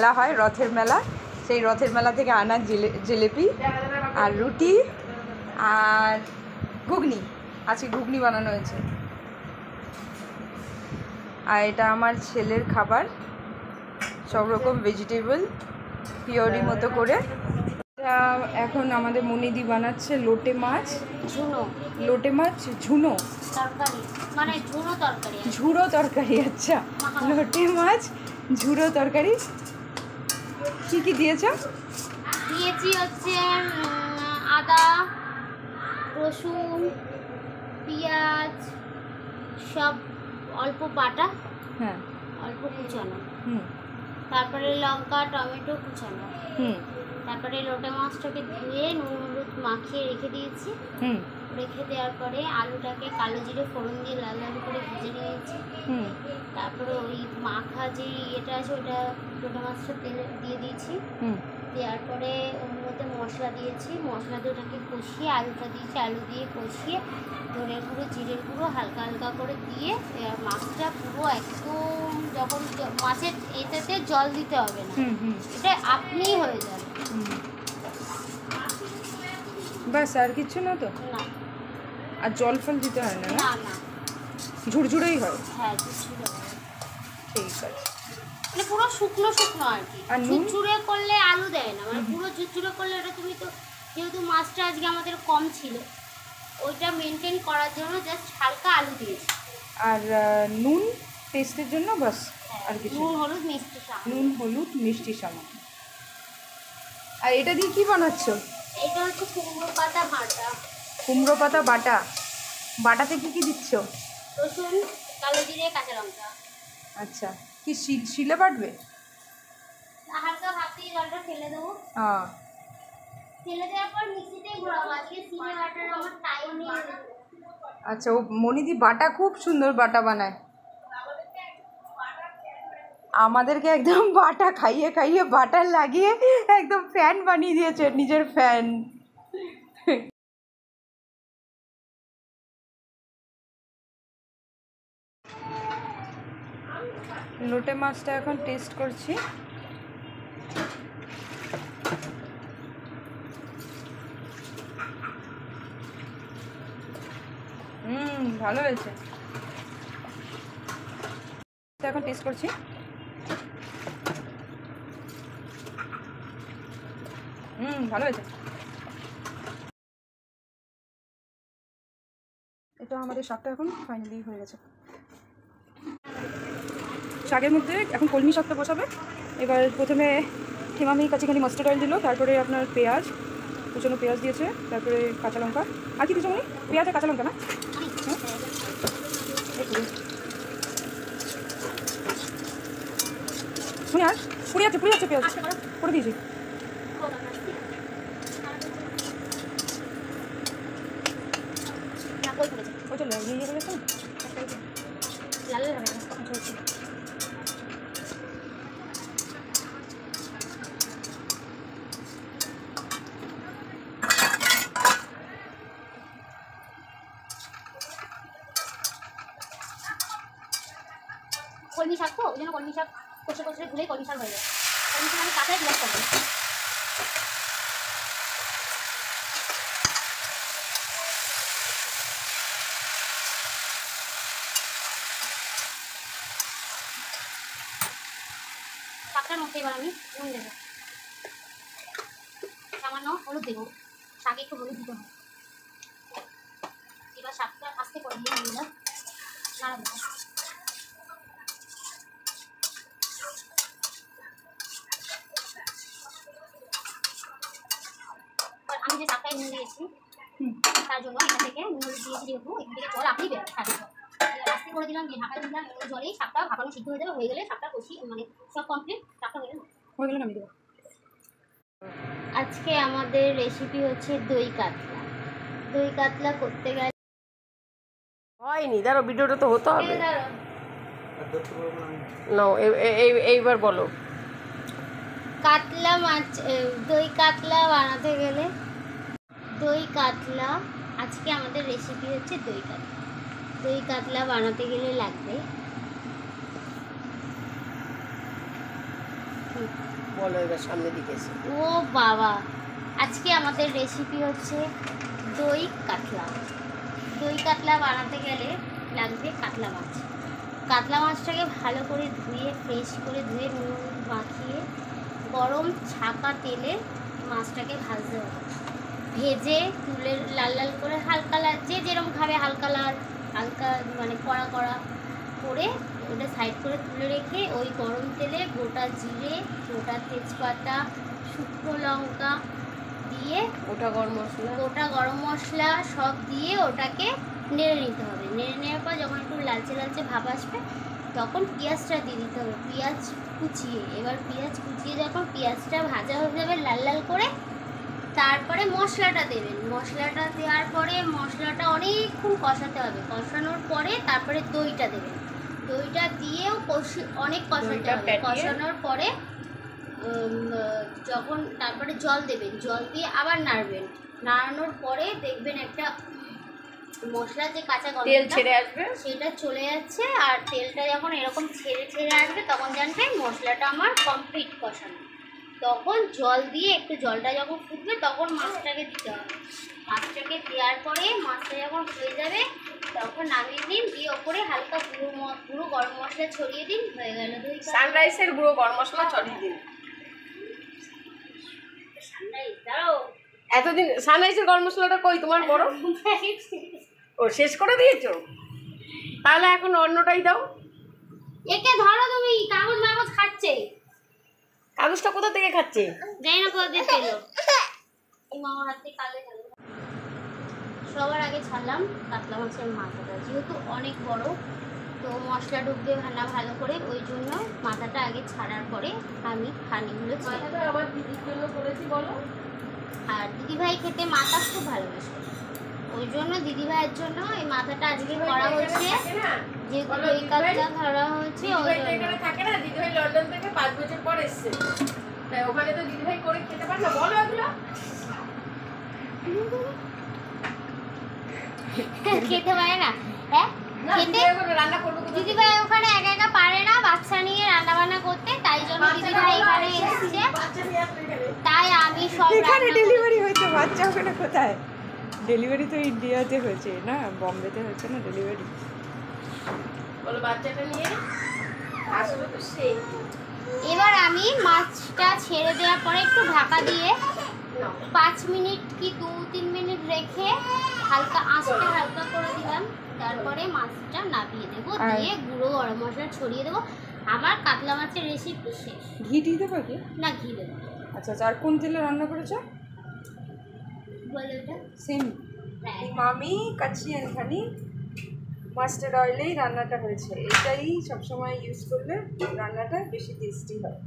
মেলা হয়, রথের মেলা, সেই রথের মেলা থেকে আনা জিলেপি আর রুটি আর ঘুগনি, আজকে ঘুগনি বানানো হয়েছে। আর এটা আমার ছেলের খাবার, সব রকম ভেজিটেবল পিওরি মতো করে। এখন আমাদের মনিদি বানাচ্ছে লোটে মাছ ঝুনো, লোটে মাছ ঝুনো তরকারি, মানে ঝুনো তরকারি, ঝুড়ো তরকারি। আচ্ছা, লোটে মাছ ঝুড়ো তরকারি। কি কি দিয়েছো? দিয়েছি হচ্ছে আদা, রসুন, পেঁয়াজ, সব অল্প বাটা, হ্যাঁ, অল্প কুচানো, তারপরে লঙ্কা টমেটো কুচানো, তারপরে লোটে মাছটাকে ধুয়ে নুন হলুদ মাখিয়ে রেখে দিয়েছি। রেখে দেওয়ার পরে আলুটাকে কালো জিরে ফোড়ন দিয়ে লাল লাল করে ভেজে নিয়েছি। তারপরে ওই মাখা যে ইয়েটা আছে ওটা লোটে মাছটা তেলে দিয়ে দিয়েছি। দেওয়ার পরে ওর মধ্যে মশলা দিয়েছি, মশলা দিয়ে ওটাকে কষিয়ে আলুটা দিয়েছি, আলু দিয়ে কষিয়ে ধনের গুঁড়ো জিরের গুঁড়ো হালকা হালকা করে দিয়ে মাছটা পুরো একদম যখন মাছের এটাতে জল দিতে হবে না, এটা আপনিই হয়ে যাবে। ব্যাস, আর কিছু না তো? না, আর জল ফল দিতে হয় না? না না, ঝুরঝুরেই হয়? হ্যাঁ ঝুরঝুরে হয়। ঠিক আছে, মানে পুরো শুকনো শুকনো আর কি। আর ঝুরঝুরে করলে আলু দেয় না, মানে পুরো ঝুরঝুরে করলে এটা তুমি তো যেহেতু মাছটা আজকে আমাদের কম ছিল ওইটা মেনটেন করার জন্য জাস্ট হালকা আলু দিয়েছি। আর নুন টেস্টের জন্য, বাস। আর কিছু? নুন হলুদ মিষ্টি সামান্য। নুন হলুদ মিষ্টি সামান্য। আর এটা দিয়ে কি বানাচ্ছো? এটা হচ্ছে কুমড়ো পাতা বাটা। কুমড়ো পাতা বাটা। বাটাতে কি কি দিচ্ছ? রসুন, কালো জিরে, কাঁচা লঙ্কা। আচ্ছা, কি শিলে বাটবে? হালকা ভাপ দিয়ে জলটা ফেলে দেবো। ফেলে দেওয়ার পর মিক্সিতে ঘোরাবো। আজকে শিলে বাটার আমার টাইম নেই। আচ্ছা, ও মনিদি বাটা খুব সুন্দর বাটা বানায়। আমাদেরকে একদম বাটা খাইয়ে খাইয়ে বাটার লাগিয়ে একদম ফ্যান বানিয়ে দিয়েছে, নিজের ফ্যান। লোটে মাছটা এখন টেস্ট করছি। ভালো হয়েছে। এখন টেস্ট করছি। ভালো হয়েছে। এটা আমাদের শাকটা এখন ফাইনালি হয়ে গেছে। শাকের মধ্যে এখন কলমি শাকটা বসাবে। এবার প্রথমে হিমামি কাচিখানি মাস্টার্ড অয়েল দিল, তারপরে আপনার পেঁয়াজ, কুচনো পেঁয়াজ দিয়েছে, তারপরে কাঁচা লঙ্কা। আর কি দিয়েছে মানে? পেঁয়াজ আর কাঁচা লঙ্কা না? শুনে আর পুড়ে যাচ্ছে পেঁয়াজ করে দিয়েছি। ওই চলে ইয়ে হয়ে গেছে। কলমি শাক তো ওই জন্য কলমি শাক কষে কষে ধুলে কলমি শাক হয়ে যায়। কলমি শাক আমি কাঁচাই ব্লক করবো। শাকটার মধ্যে এবার আমি নুন দেবো, সামান্য হলুদ দেবো। শাকে একটু হলুদ দিতে হবে। এবার শাকটা আস্তে করে দিয়ে দিলাম, নাড়া দেবো। আমি যে শাকটায় নুন দিয়েছি তার জন্য এটা থেকে নুন দিয়েছি যেহেতু এখান থেকে জল আপনি বেরোবে শাকের জল। আস্তে করে দিলাম, যে ঢাকা দিলাম, জলেই শাকটা ভাপানো সিদ্ধ হয়ে যাবে। হয়ে গেলে শাকটা কষি মানে সব কমপ্লিট, শাকটা হয়ে গেলে নামিয়ে দেবো। আজকে আমাদের রেসিপি হচ্ছে দই কাতলা। দই কাতলা করতে গেলে হয়নি, দাঁড়ো ভিডিওটা তো হতে হবে। নাও এইবার বলো। কাতলা মাছ, দই কাতলা বানাতে গেলে দই কাতলা, আজকে আমাদের রেসিপি হচ্ছে দই কাতলা। দই কাতলা বানাতে গেলে লাগবে বলো এবার সামনের দিকে এসে। ও বাবা, আজকে আমাদের রেসিপি হচ্ছে দই কাতলা। দই কাতলা বানাতে গেলে লাগবে কাতলা মাছ। কাতলা মাছটাকে ভালো করে ধুয়ে, ফ্রেশ করে ধুয়ে নুন মাখিয়ে গরম ছাকা তেলে মাছটাকে ভাজতে হবে। ভেজে তুলে লাল লাল করে হালকা লাল, যে যেরকম খাবে হালকা লাল, হালকা মানে কড়া কড়া করে ওটা সাইড করে তুলে রেখে ওই গরম তেলে গোটা জিরে, গোটা তেজপাতা, শুকনো লঙ্কা দিয়ে, ওটা গরম মশলা, গোটা গরম মশলা সব দিয়ে ওটাকে নেড়ে নিতে হবে। নেড়ে নেওয়ার পর যখন একটু লালচে লালচে ভাব আসবে তখন পেঁয়াজটা দিয়ে দিতে হবে, পেঁয়াজ কুচিয়ে। এবার পেঁয়াজ কুচিয়ে যখন পেঁয়াজটা ভাজা হয়ে যাবে লাল লাল করে, তারপরে মশলাটা দেবেন। মশলাটা দেওয়ার পরে মশলাটা অনেকক্ষণ কষাতে হবে। কষানোর পরে তারপরে দইটা দেবেন। দইটা দিয়েও অনেক কষাতে হবে। কষানোর পরে যখন তারপরে জল দেবেন, জল দিয়ে আবার নাড়বেন। নাড়ানোর পরে দেখবেন একটা মশলা যে কাঁচা তেল গন্ধটা ছেড়ে আসবে, সেটা চলে যাচ্ছে। আর তেলটা যখন এরকম ছেড়ে ছেড়ে আসবে তখন জানবেন মশলাটা আমার কমপ্লিট কষানো। তখন জল দিয়ে একটু জলটা যখন ফুটবে তখন মাছটাকে দিতে হবে। মাছটাকে দেওয়ার পরে মাছটা যখন হয়ে যাবে তখন নামিয়ে দিন, দিয়ে ওপরে হালকা গুঁড়ো গরম মশলা ছড়িয়ে দিন, হয়ে গেল দই কাতলা। সানরাইসের গুঁড়ো গরম মশলা ছড়িয়ে দিন। সানরাইস দাও, এতদিন সানরাইসের গরম মশলাটা কই তোমার বড়? ও শেষ করে দিয়েছো? তাহলে এখন অন্যটাই দাও। একে ধরো, তুমি কাগজ মাগজ খাচ্ছে। কাগজটা কোথা থেকে খাচ্ছে? জানি না কোথা দিয়ে পেলো। এই মামার হাতে কালে গেল। সবার আগে ছাড়লাম কাতলা মাছের মাথাটা, যেহেতু অনেক বড় তো মশলা ঢুকবে না ভালো করে, ওই জন্য মাথাটা আগে ছাড়ার পরে আমি খানিগুলো ছেড়ে মাথাটা আমার দিদির জন্য করেছি বলো। আর দিদিভাই খেতে মাথা খুব ভালোবাসে, ওই জন্য দিদিভাইয়ের জন্য এই মাথাটা আজকে করা হয়েছে। যেহেতু দই কাতলা ধরা হয়েছে ওই জন্য। এখানে থাকে না, দিদিভাই লন্ডন থেকে 5 বছর পর এসেছে, তাই ওখানে তো দিদিভাই করে খেতে পারে না। বলো এগুলো খেতে পারে না, হ্যাঁ খেতে রান্না করবো। দিদিভাই ওখানে একা একা পারে না বাচ্চা নিয়ে রান্না বান্না করতে, তাই জন্য দিদিভাই এখানে এসেছে। তাই আমি সব এখানে ডেলিভারি হয়েছে, বাচ্চা ওখানে কোথায়? ডেলিভারি তো ইন্ডিয়াতে হয়েছে না, বম্বেতে হয়েছে না ডেলিভারি। বলো বাচ্চাটা নিয়ে আসলে তো সেই। এবার আমি মাছটা ছেড়ে দেওয়ার পরে একটু ঢাকা দিয়ে 5 মিনিট কি 2-3 মিনিট রেখে হালকা আঁচটা হালকা করে দিলাম। তারপরে মাছটা নামিয়ে দেবো, দিয়ে গুঁড়ো গরম মশলা ছড়িয়ে দেবো। আমার কাতলা মাছের রেসিপি শেষ। ঘি দিতে পারি? না, ঘি দেবো। আচ্ছা, আর কোন তেলে রান্না করেছো? বলো এটা। সেম মামি কাচ্চি এনখানি মাস্টার্ড অয়েলেই রান্নাটা হয়েছে। এটাই সবসময় ইউজ করলে রান্নাটা বেশি টেস্টি হয়।